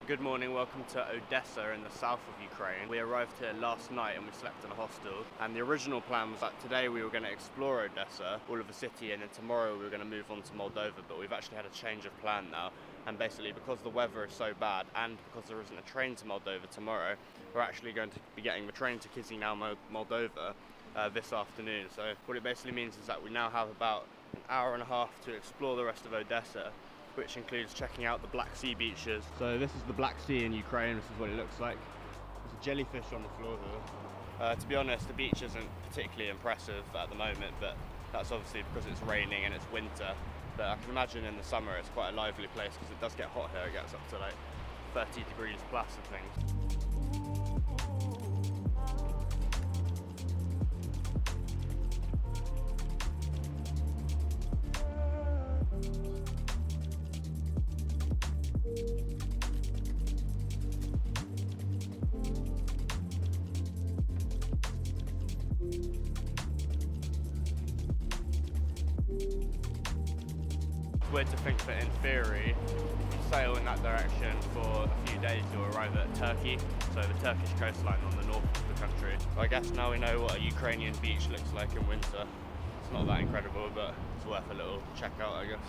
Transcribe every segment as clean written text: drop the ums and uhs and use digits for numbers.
Good morning, welcome to Odessa in the south of Ukraine. We arrived here last night and we slept in a hostel, and the original plan was that today we were going to explore Odessa, all of the city, and then tomorrow we were going to move on to Moldova, but we've actually had a change of plan now, and basically because the weather is so bad and because there isn't a train to Moldova tomorrow, we're actually going to be getting the train to Chisinau, Moldova this afternoon. So what it basically means is that we now have about an hour and a half to explore the rest of Odessa, which includes checking out the Black Sea beaches. So this is the Black Sea in Ukraine, this is what it looks like. There's a jellyfish on the floor here. To be honest, the beach isn't particularly impressive at the moment, but that's obviously because it's raining and it's winter. But I can imagine in the summer it's quite a lively place because it does get hot here. It gets up to like 30 degrees plus and things. Weird to think that in theory, if you sail in that direction for a few days, you'll arrive at Turkey, so the Turkish coastline on the north of the country. So I guess now we know what a Ukrainian beach looks like in winter. It's not that incredible, but it's worth a little check out, I guess.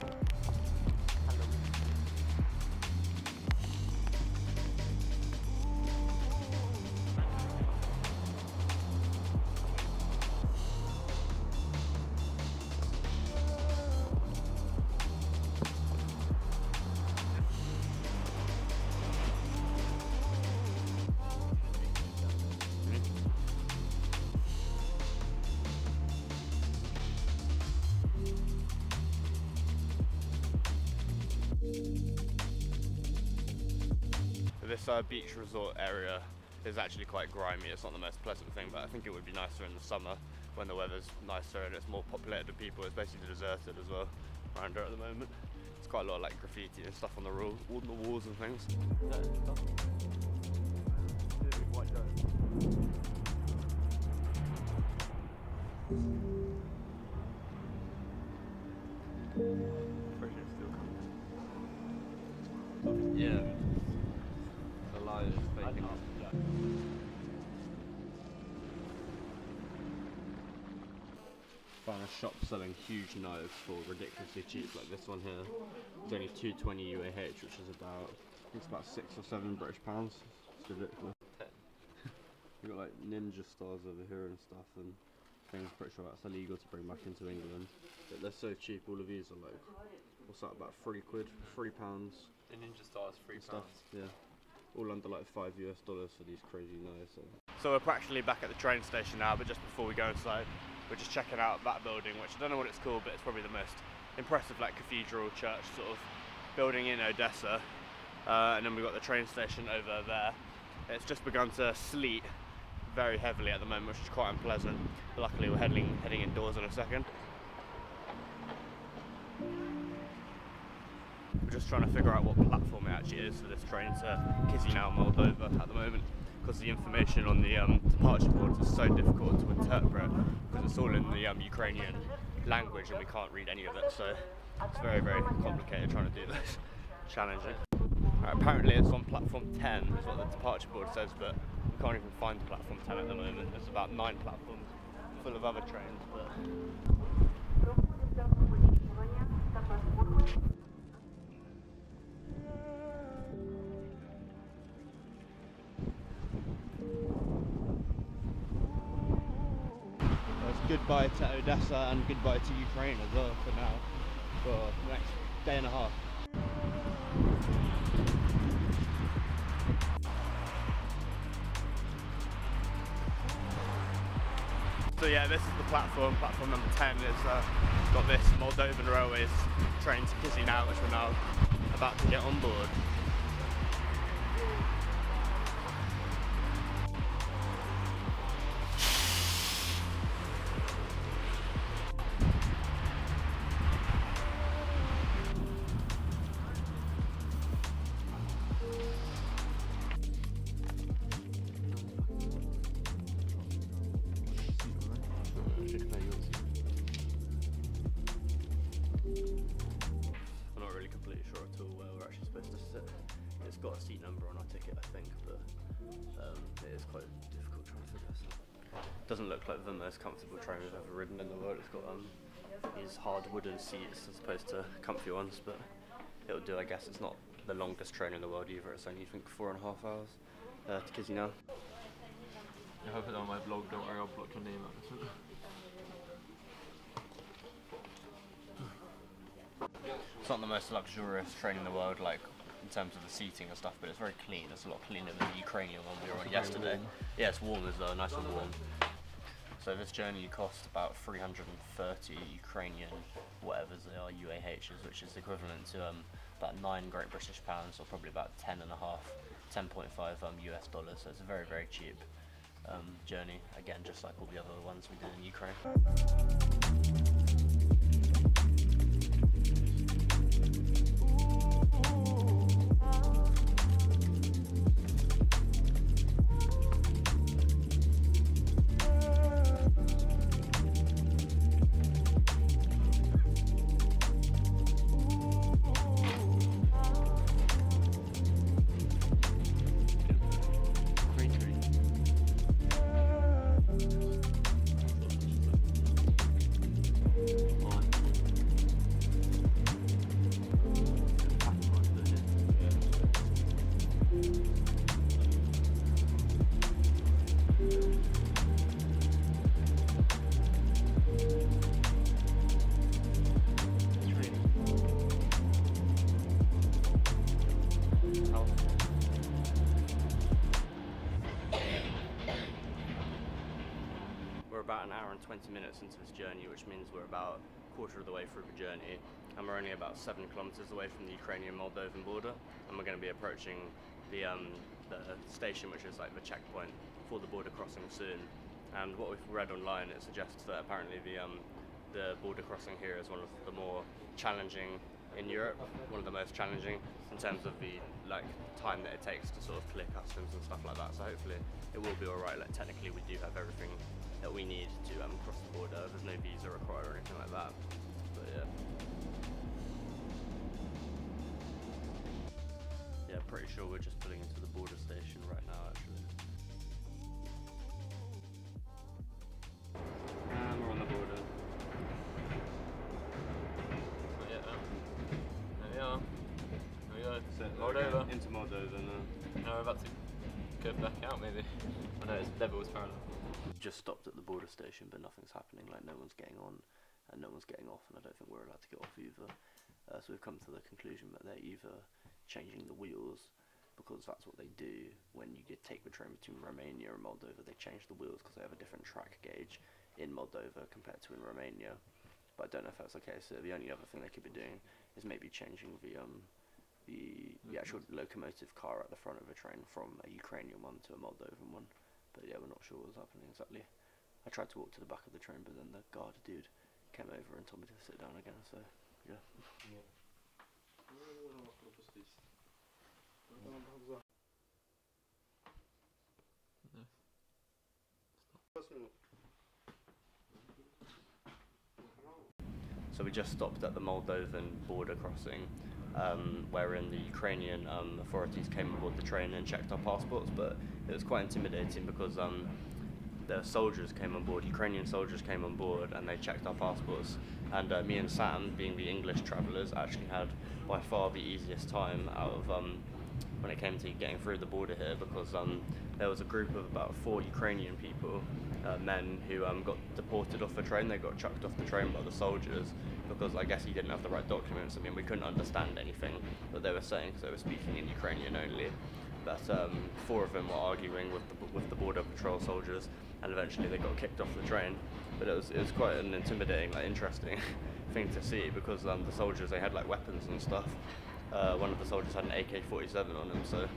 This beach resort area is actually quite grimy. It's not the most pleasant thing, but I think it would be nicer in the summer when the weather's nicer and it's more populated with people. It's basically deserted as well around here at the moment. It's quite a lot of like graffiti and stuff on the walls and things. Yeah. Found a shop selling huge knives for ridiculously cheap, like this one here. It's only 220 UAH, which is about, I think it's about 6 or 7 British pounds. It's ridiculous. We've got like ninja stars over here and stuff, and things. Pretty sure that's illegal to bring back into England. But they're so cheap. All of these are like, what's that? About £3, £3. The ninja stars, £3. Yeah. All under like $5 US for these crazy knives. So we're practically back at the train station now, but just before we go inside, we're just checking out that building, which I don't know what it's called, but it's probably the most impressive like cathedral church sort of building in Odessa. And then we've got the train station over there. It's just begun to sleet very heavily at the moment, which is quite unpleasant. Luckily we're heading indoors in a second. We're just trying to figure out what platform it actually is for this train to Chisinau, Moldova at the moment, because the information on the departure boards is so difficult to interpret because it's all in the Ukrainian language and we can't read any of it, so it's very, very complicated trying to do this. Challenging. Right, apparently it's on platform 10 is what the departure board says, but we can't even find platform 10 at the moment. There's about 9 platforms full of other trains, but goodbye to Odessa and goodbye to Ukraine as well for now, for the next day and a half. So yeah, this is the platform number 10. It's got this Moldovan Railways train to Chisinau, which we're now about to get on board. I'm not really completely sure at all where we're actually supposed to sit. number on our ticket, I think, but it is quite difficult trying to figure this out. Doesn't look like the most comfortable train we've ever ridden in the world. It's got these hard wooden seats as opposed to comfy ones, but it'll do, I guess. It's not the longest train in the world either. It's only, I think, 4.5 hours to Chisinau. If I put it on my blog, don't worry, I'll block your name out. It's not the most luxurious train in the world, like in terms of the seating and stuff, but it's very clean. It's a lot cleaner than the Ukrainian one we were on yesterday. Yeah, it's warm as well, nice and warm. So this journey cost about 330 Ukrainian whatever they are, UAHs, which is equivalent to about 9 Great British pounds, or probably about 10.5, 10.5 US dollars. So it's a very, very cheap journey. Again, just like all the other ones we did in Ukraine. About an hour and 20 minutes into this journey, which means we're about a quarter of the way through the journey, and we're only about 7 kilometers away from the Ukrainian Moldovan border, and we're going to be approaching the station, which is like the checkpoint for the border crossing soon. And what we've read online, it suggests that apparently the border crossing here is one of the more challenging in Europe, one of the most challenging in terms of the time that it takes to sort of clear customs and stuff like that. So hopefully it will be alright. Like, technically we do have everything that we need to cross the border. There's no visa required or anything like that. But yeah, pretty sure we're just pulling into the border station right now actually. And we're on the border. Not yet, though. There we are. There we go. So Moldova. Into Moldova now. Now we're about to go back out, maybe. I know it's Devil's parallel. Just stopped at the border station, but nothing's happening. Like, no one's getting on and no one's getting off, and I don't think we're allowed to get off either. So we've come to the conclusion that they're either changing the wheels, because that's what they do when you take the train between Romania and Moldova. They change the wheels because they have a different track gauge in Moldova compared to in Romania. But I don't know if that's the case. So the only other thing they could be doing is maybe changing the actual locomotive car at the front of a train from a Ukrainian one to a Moldovan one. But yeah, we're not sure what's happening exactly. I tried to walk to the back of the train, but then the guard dude came over and told me to sit down again, so yeah. So we just stopped at the Moldovan border crossing, wherein the Ukrainian authorities came aboard the train and checked our passports, but it was quite intimidating because the soldiers came on board, Ukrainian soldiers came on board, and they checked our passports. And me and Sam, being the English travellers, actually had by far the easiest time out of when it came to getting through the border here, because there was a group of about 4 Ukrainian people, men, who got deported off the train. They got chucked off the train by the soldiers because I guess he didn't have the right documents. I mean, we couldn't understand anything that they were saying because they were speaking in Ukrainian only. But 4 of them were arguing with the border patrol soldiers, and eventually they got kicked off the train. But it was quite an intimidating, interesting thing to see, because the soldiers, they had like weapons and stuff. One of the soldiers had an AK-47 on him, so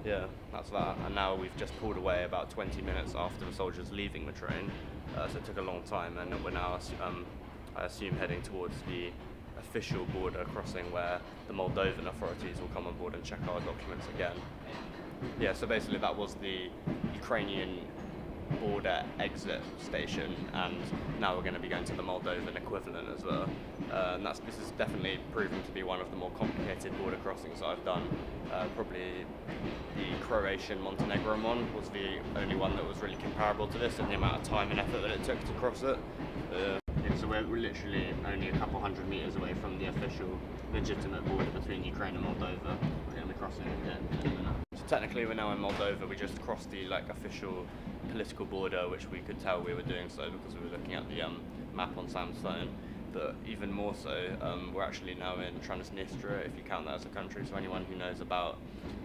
yeah, that's that. And now we've just pulled away about 20 minutes after the soldiers leaving the train, so it took a long time, and we're now, I assume, heading towards the official border crossing where the Moldovan authorities will come on board and check our documents again. Yeah, so basically that was the Ukrainian border exit station, and now we're going to be going to the Moldovan equivalent as well. And this is definitely proven to be one of the more complicated border crossings I've done. Probably the Croatian-Montenegrin one was the only one that was really comparable to this, and the amount of time and effort that it took to cross it. So we're literally only a couple hundred meters away from the official legitimate border between Ukraine and Moldova. We're going to be crossing it in a minute. So technically we're now in Moldova. We just crossed the official political border, which we could tell we were doing so because we were looking at the map on Sam's phone. But even more so, we're actually now in Transnistria, if you count that as a country. So anyone who knows about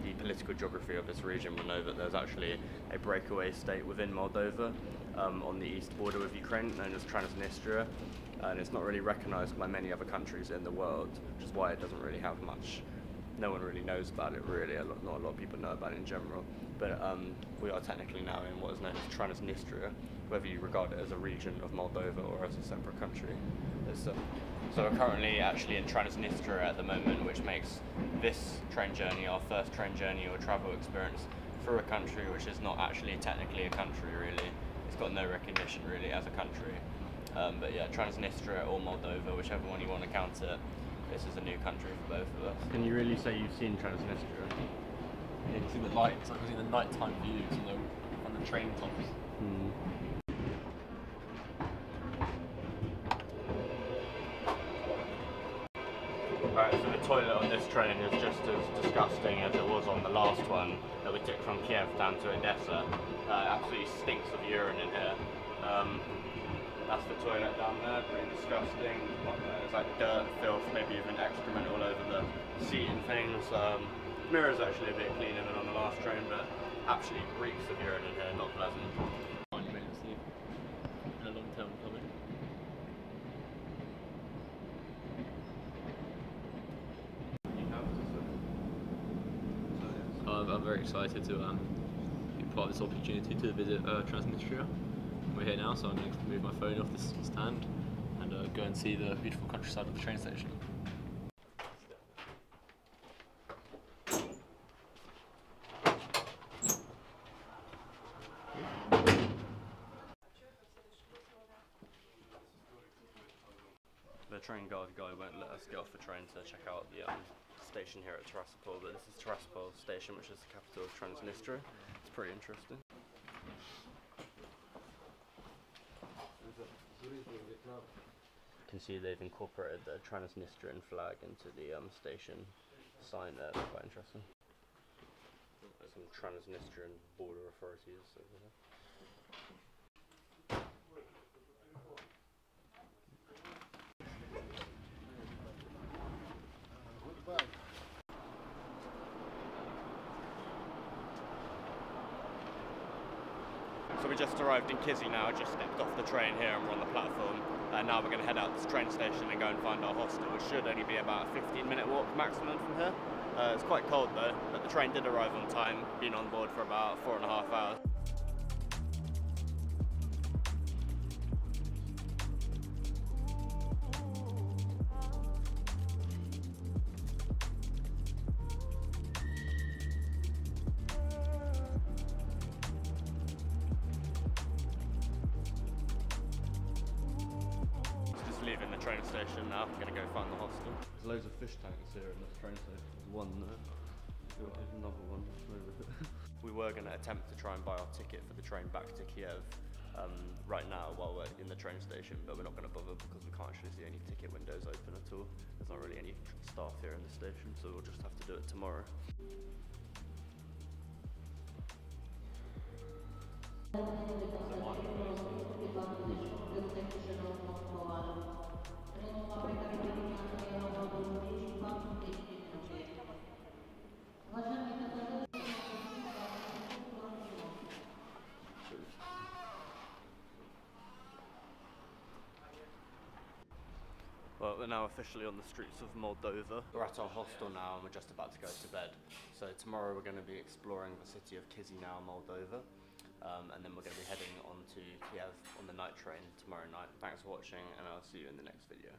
the political geography of this region will know that there's actually a breakaway state within Moldova on the east border with Ukraine, known as Transnistria. And it's not really recognised by many other countries in the world, which is why it doesn't really have much. No one really knows about it, really. Not a lot of people know about it in general. But we are technically now in what is known as Transnistria, whether you regard it as a region of Moldova or as a separate country. So we're currently actually in Transnistria at the moment, which makes this train journey our first train journey or travel experience through a country which is not actually technically a country, really. It's got no recognition, really, as a country. But yeah, Transnistria or Moldova, whichever one you want to count it, this is a new country for both of us. Can you really say you've seen Transnistria? Yeah, you can see the lights, like the nighttime views on the train tops. Right, so the toilet on this train is just as disgusting as it was on the last one that we took from Kiev down to Odessa. It absolutely stinks of urine in here. That's the toilet down there, pretty disgusting. There's like dirt, filth, maybe even excrement all over the seat and things. Mirror's actually a bit cleaner than on the last train, but absolutely reeks of urine in here, not pleasant. Finally made it sleep in a long term coming. I'm very excited to be part of this opportunity to visit Transnistria. We're here now, so I'm going to move my phone off this stand and go and see the beautiful countryside of the train station. The train guard guy won't let us get off the train to check out the station here at Tiraspol, but this is Tiraspol station, which is the capital of Transnistria. It's pretty interesting. You can see they've incorporated the Transnistrian flag into the station sign there. That's quite interesting. Some Transnistrian border authorities over there. So we just arrived in Chisinau, just stepped off the train here and we're on the platform. Now we're going to head out to this train station and go and find our hostel, which should only be about a 15-minute walk maximum from here. It's quite cold though, but the train did arrive on time, been on board for about 4.5 hours. Leaving the train station now. I'm going to go find the hostel. There's loads of fish tanks here in this train station. There's one there. There's another one over there. We were going to attempt to try and buy our ticket for the train back to Kiev right now while we're in the train station, but we're not going to bother because we can't actually see any ticket windows open at all. There's not really any staff here in the station, so we'll just have to do it tomorrow. Well, we're now officially on the streets of Moldova. We're at our hostel now and we're just about to go to bed. So tomorrow we're going to be exploring the city of Chisinau, Moldova. And then we're going to be heading on to Kiev on the night train tomorrow night. Thanks for watching and I'll see you in the next video.